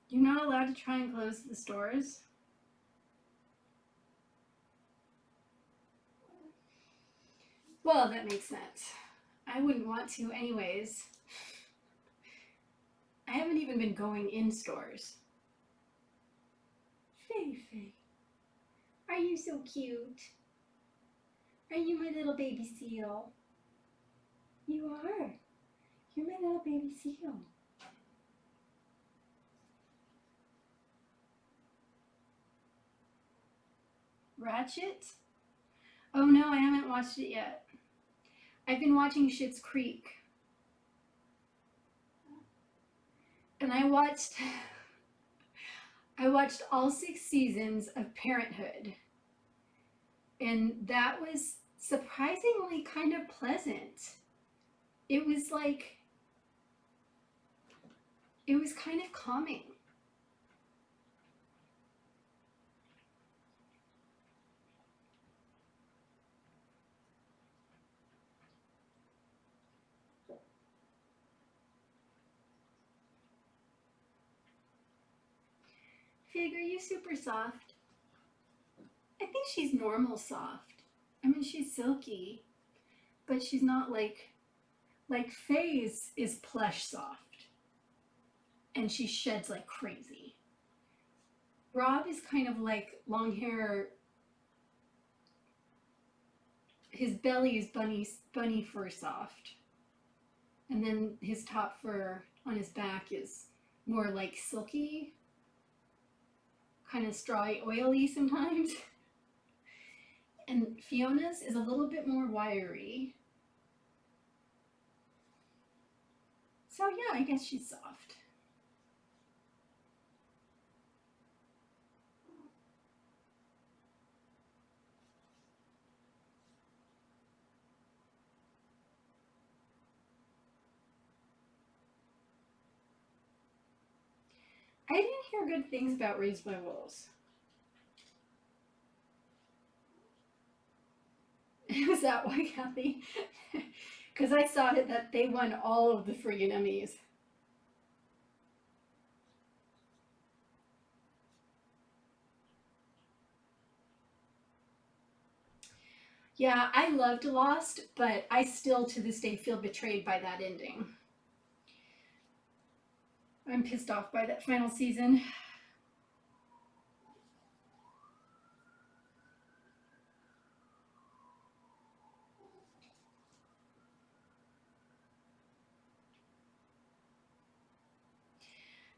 You're not allowed to try and close the stores. Well, that makes sense. I wouldn't want to anyways. I haven't even been going in stores. Faye, are you so cute? Are you my little baby seal? You are. You're my little baby seal. Ratchet? Oh no, I haven't watched it yet. I've been watching Schitt's Creek. And I watched all 6 seasons of Parenthood. And that was surprisingly kind of pleasant. It was kind of calming. Fig, are you super soft? I think she's normal soft. I mean, she's silky, but she's not like Faye's is plush soft, and she sheds like crazy. Rob is kind of like long hair. His belly is bunny fur soft, and then his top fur on his back is more like silky, kind of strawy, oily sometimes. And Fiona's is a little bit more wiry. So yeah, I guess she's soft. I didn't hear good things about Raised by Wolves. Was that why, Kathy? Because I saw it that they won all of the friggin' Emmys. Yeah, I loved Lost, but I still to this day feel betrayed by that ending. I'm pissed off by that final season.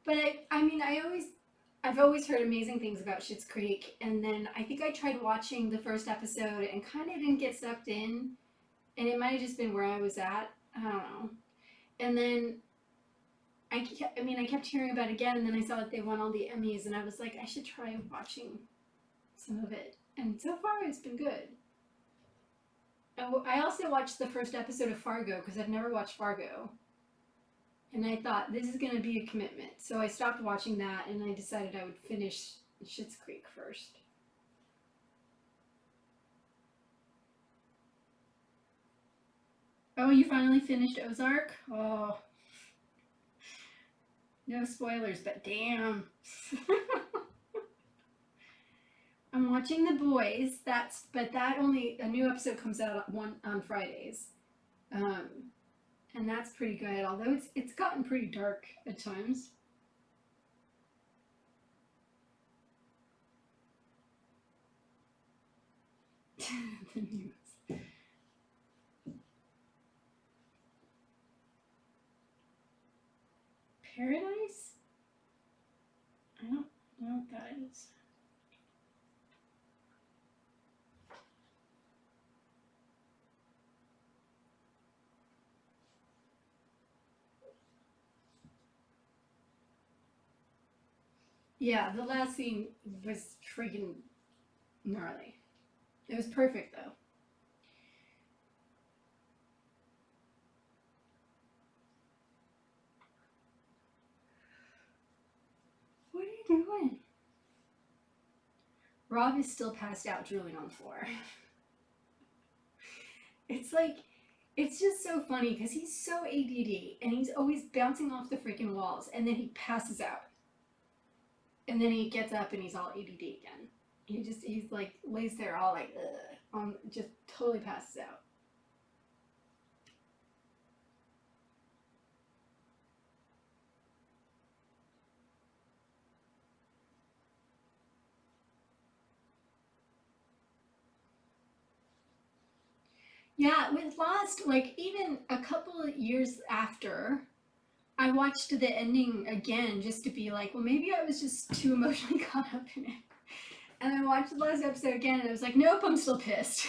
But I've always heard amazing things about Schitt's Creek, and then I think I tried watching the first episode and kind of didn't get sucked in, and it might have just been where I was at. I don't know. And then I kept hearing about it again, and then I saw that they won all the Emmys, and I was like, I should try watching some of it. And so far, it's been good. I also watched the first episode of Fargo because I've never watched Fargo. And I thought, this is going to be a commitment. So I stopped watching that and I decided I would finish Schitt's Creek first. Oh, you finally finished Ozark? Oh, no spoilers, but damn. I'm watching The Boys. But that only a new episode comes out on Fridays, and that's pretty good. Although it's gotten pretty dark at times. The news. Paradise? I don't know what that is. Yeah, the last scene was freaking gnarly. It was perfect though. What are you doing? Rob is still passed out drooling on the floor. It's like, it's just so funny because he's so ADD and he's always bouncing off the freaking walls and then he passes out. And then he gets up and he's all ADD again. He's like, lays there all like, just totally passes out. Yeah, with Lost, like even a couple of years after, I watched the ending again just to be like, well, maybe I was just too emotionally caught up in it. And I watched the last episode again and I was like, nope, I'm still pissed.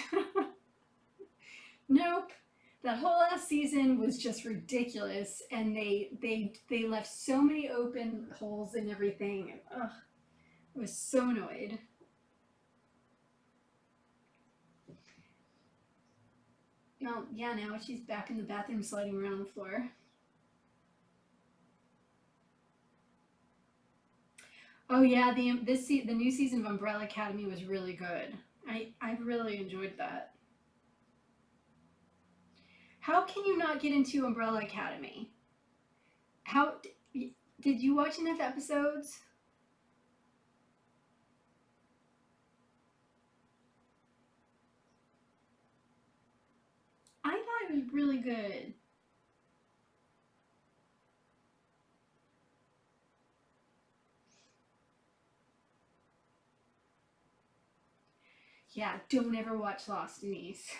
Nope. That whole last season was just ridiculous and they left so many open holes and everything. And, ugh, I was so annoyed. Well, yeah, now she's back in the bathroom sliding around the floor. Oh yeah, the new season of Umbrella Academy was really good. I really enjoyed that. How can you not get into Umbrella Academy? How did you watch enough episodes? I thought it was really good. Yeah, don't ever watch Lost, Denise.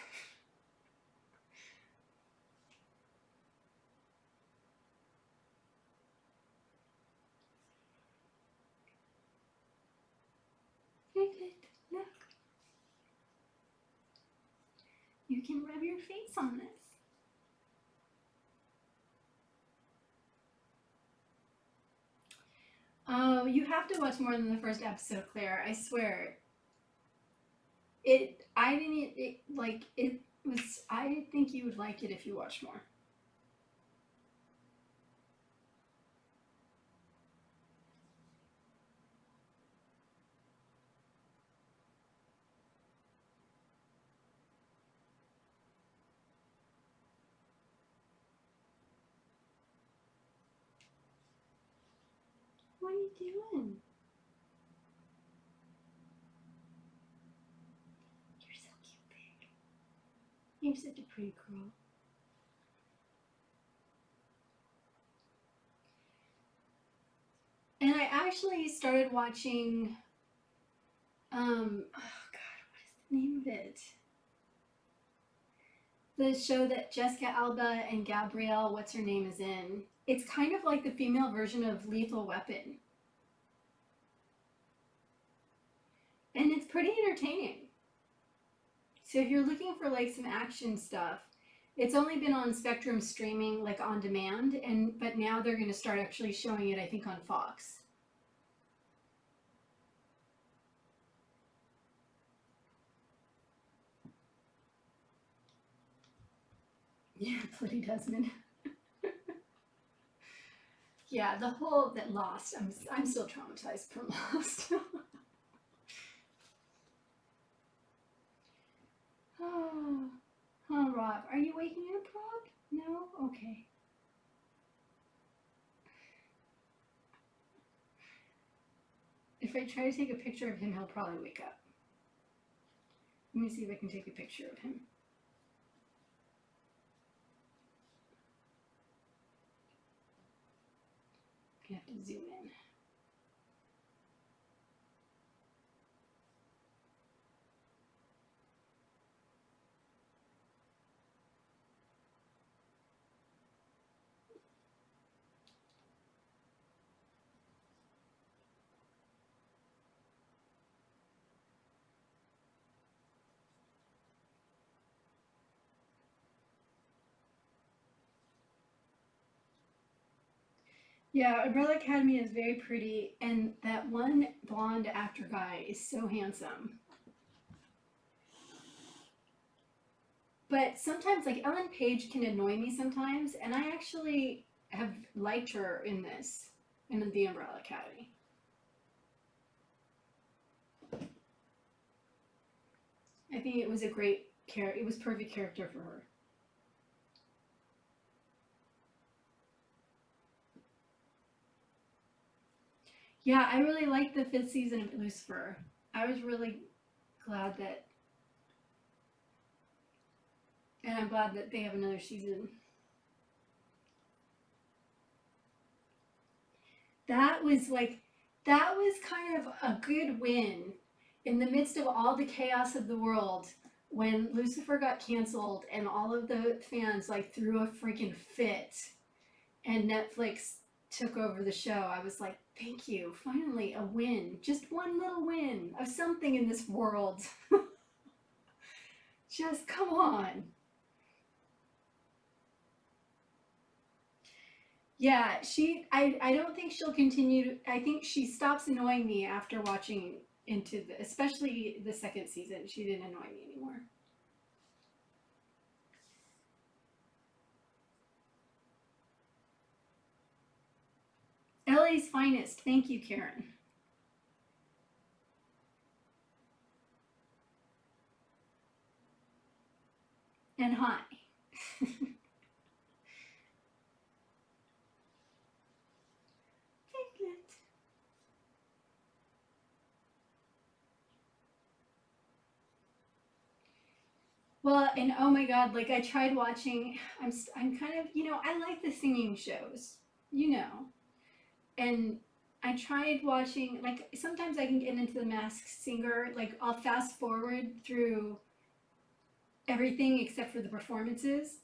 Look, look. You can rub your face on this. Oh, you have to watch more than the first episode, Claire. I swear. I didn't, it was, I think you would like it if you watch more. What are you doing? You're so cute, babe. You're such a pretty girl. And I actually started watching, oh God, what is the name of it? The show that Jessica Alba and Gabrielle, what's her name, is in. It's kind of like the female version of Lethal Weapon. And it's pretty entertaining. So if you're looking for like some action stuff, it's only been on Spectrum streaming like on demand, but now they're going to start actually showing it, I think, on Fox. Yeah, Bloody Desmond. Yeah, the whole that Lost. I'm still traumatized from Lost. Oh, oh, Rob, are you waking up, Rob? No? Okay. If I try to take a picture of him, he'll probably wake up. Let me see if I can take a picture of him. I have to zoom in. Yeah, Umbrella Academy is very pretty, and that one blonde actor guy is so handsome. But sometimes, like Ellen Page can annoy me sometimes, and I actually have liked her in this, in the Umbrella Academy. I think it was a great character. It was perfect character for her. Yeah, I really liked the 5th season of Lucifer. I was really glad that, and I'm glad that they have another season. That was like, that was kind of a good win in the midst of all the chaos of the world when Lucifer got canceled and all of the fans like threw a freaking fit and Netflix took over the show. I was like, thank you, finally a win, just one little win of something in this world. Just come on. Yeah, I don't think she'll continue. I think she stops annoying me after watching into especially the 2nd season. She didn't annoy me anymore. LA's finest. Thank you, Karen. And hi. Well, and oh my God, like I tried watching. I'm kind of, I like the singing shows, you know, and I tried watching. Like sometimes I can get into the Masked Singer. Like I'll fast forward through everything except for the performances.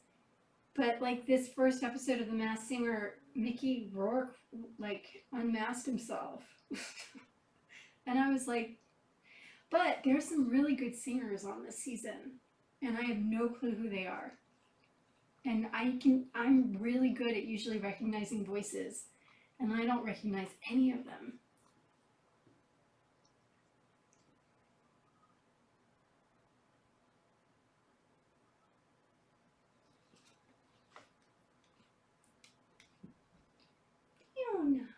But like this first episode of The Masked Singer, Mickey Rourke like unmasked himself, and I was like, but there's some really good singers on this season, and I have no clue who they are. And I'm really good at usually recognizing voices, and I don't recognize any of them. Fiona.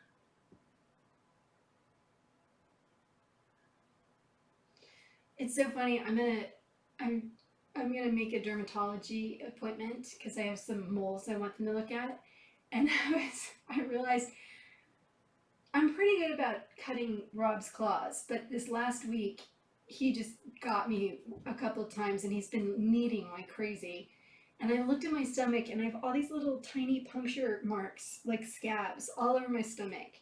It's so funny. I'm gonna make a dermatology appointment because I have some moles I want them to look at, and I realized I'm pretty good about cutting Rob's claws, but this last week he just got me a couple of times, and he's been kneading like crazy. And I looked at my stomach, and I have all these little tiny puncture marks, like scabs, all over my stomach,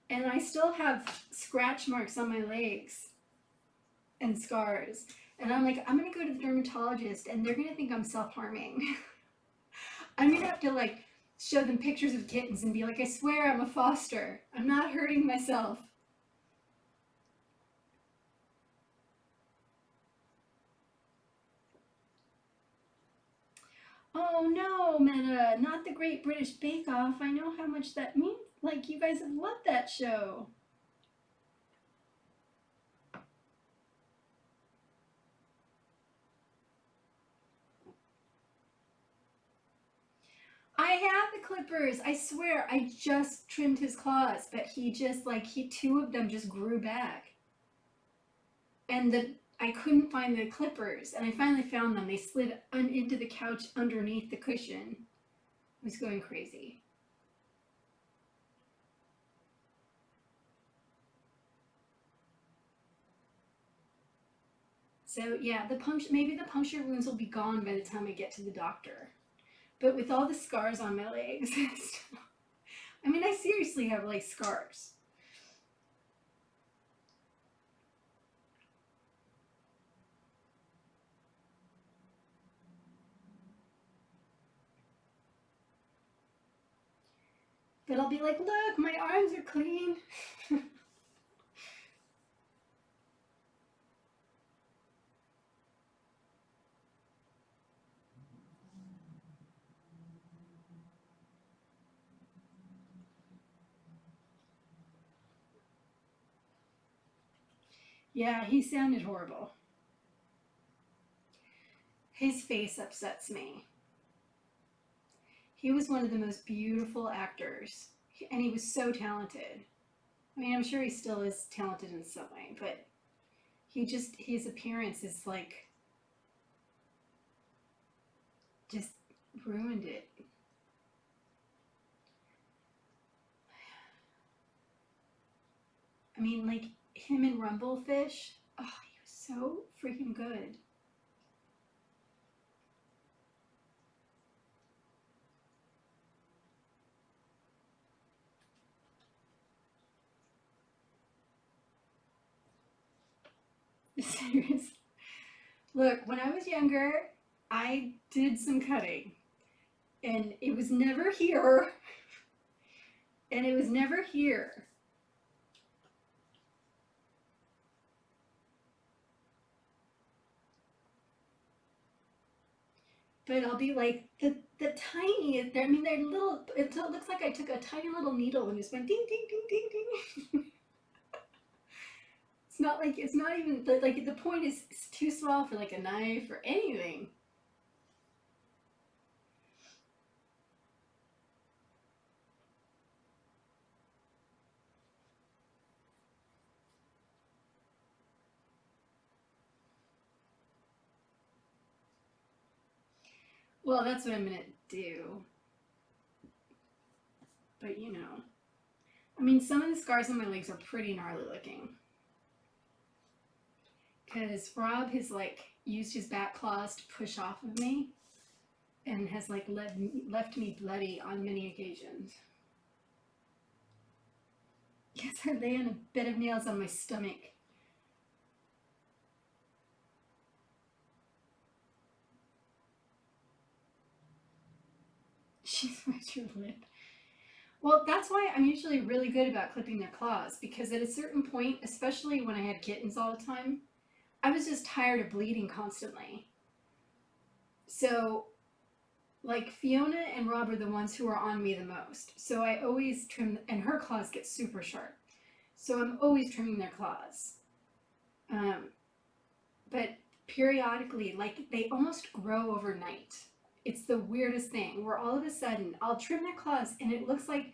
and I still have scratch marks on my legs and scars. And I'm like, I'm gonna go to the dermatologist and they're gonna think I'm self-harming. I'm gonna have to like show them pictures of kittens and be like, I swear I'm a foster. I'm not hurting myself. Oh no, Meta, not the Great British Bake Off. I know how much that means. Like, you guys have loved that show. I have the clippers. I swear, I just trimmed his claws, but he just, like, two of them just grew back. And I couldn't find the clippers, and I finally found them. They slid into the couch underneath the cushion. I was going crazy. So yeah, maybe the puncture wounds will be gone by the time I get to the doctor. But with all the scars on my legs, I mean, I seriously have like scars. But I'll be like, look, my arms are clean. Yeah, he sounded horrible. His face upsets me. He was one of the most beautiful actors, and he was so talented. I mean, I'm sure he still is talented in some way, but his appearance is like, just ruined it. I mean, like, him and Rumblefish, oh, he was so freaking good. Serious. Look, when I was younger, I did some cutting, and it was never here, and it was never here. But I'll be like, the tiniest, I mean, they're little, it looks like I took a tiny little needle and just went ding, ding, ding, ding, ding. It's not even, like, the point is too small for like a knife or anything. Well, that's what I'm gonna do. But you know, I mean, some of the scars on my legs are pretty gnarly looking. Because Rob has like used his back claws to push off of me and has like left me bloody on many occasions. Yes, I lay on a bed of nails on my stomach. She smashed your lip. Well, that's why I'm usually really good about clipping their claws, because at a certain point, especially when I had kittens all the time, I was just tired of bleeding constantly. So, like, Fiona and Rob are the ones who are on me the most. So I always trim, and her claws get super sharp. So I'm always trimming their claws. But periodically, like, they almost grow overnight. It's the weirdest thing where all of a sudden I'll trim their claws and it looks like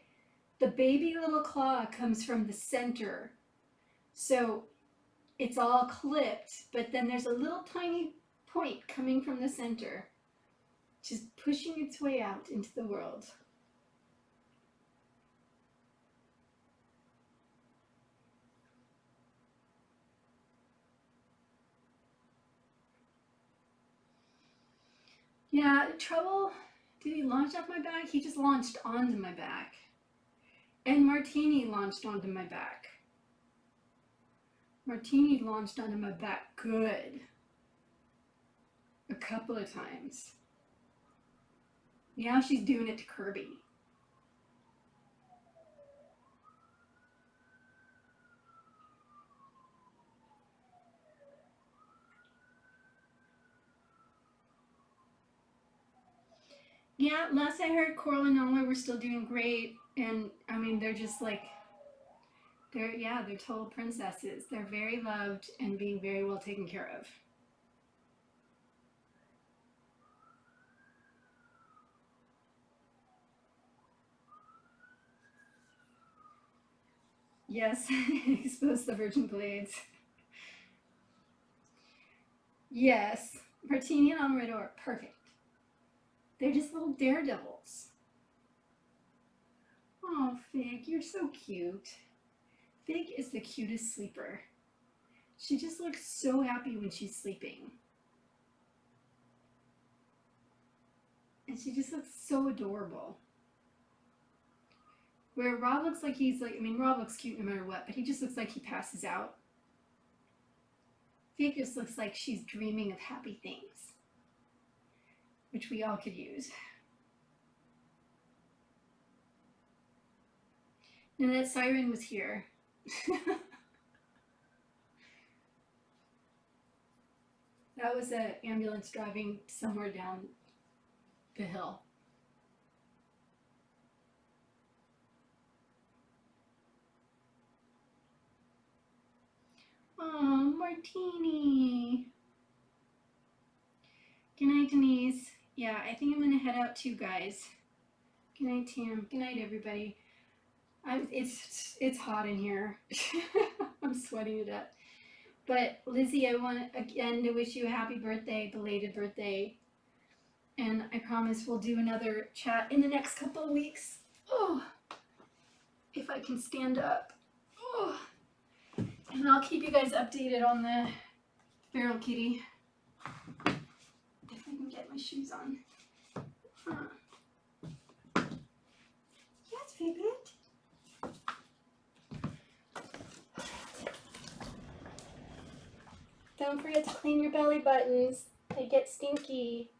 the baby little claw comes from the center. So it's all clipped, but then there's a little tiny point coming from the center, just pushing its way out into the world. Yeah, Trouble, did he launch off my back? He just launched onto my back. And Martini launched onto my back. Martini launched onto my back good. A couple of times. Now she's doing it to Kirby. Yeah, last I heard, Coral and Noah were still doing great, and I mean, they're just like they're total princesses. They're very loved and being very well taken care of. Yes, expose the virgin blades. Yes, Martini and Amaretto are perfect. They're just little daredevils. Oh, Fig, you're so cute. Fig is the cutest sleeper. She just looks so happy when she's sleeping. And she just looks so adorable. Where Rob looks like Rob looks cute no matter what, but he just looks like he passes out. Fig just looks like she's dreaming of happy things, which we all could use. And that siren was here. That was an ambulance driving somewhere down the hill. Oh, Martini. Good night, Denise. Yeah, I think I'm gonna head out too, guys. Good night, Tam. Good night, everybody. It's hot in here. I'm sweating to death. But Lizzie, I want again to wish you a happy birthday, belated birthday. And I promise we'll do another chat in the next couple of weeks. Oh, if I can stand up. Oh. And I'll keep you guys updated on the feral kitty. If I can get my shoes on. Yes, favorite. Don't forget to clean your belly buttons. They get stinky.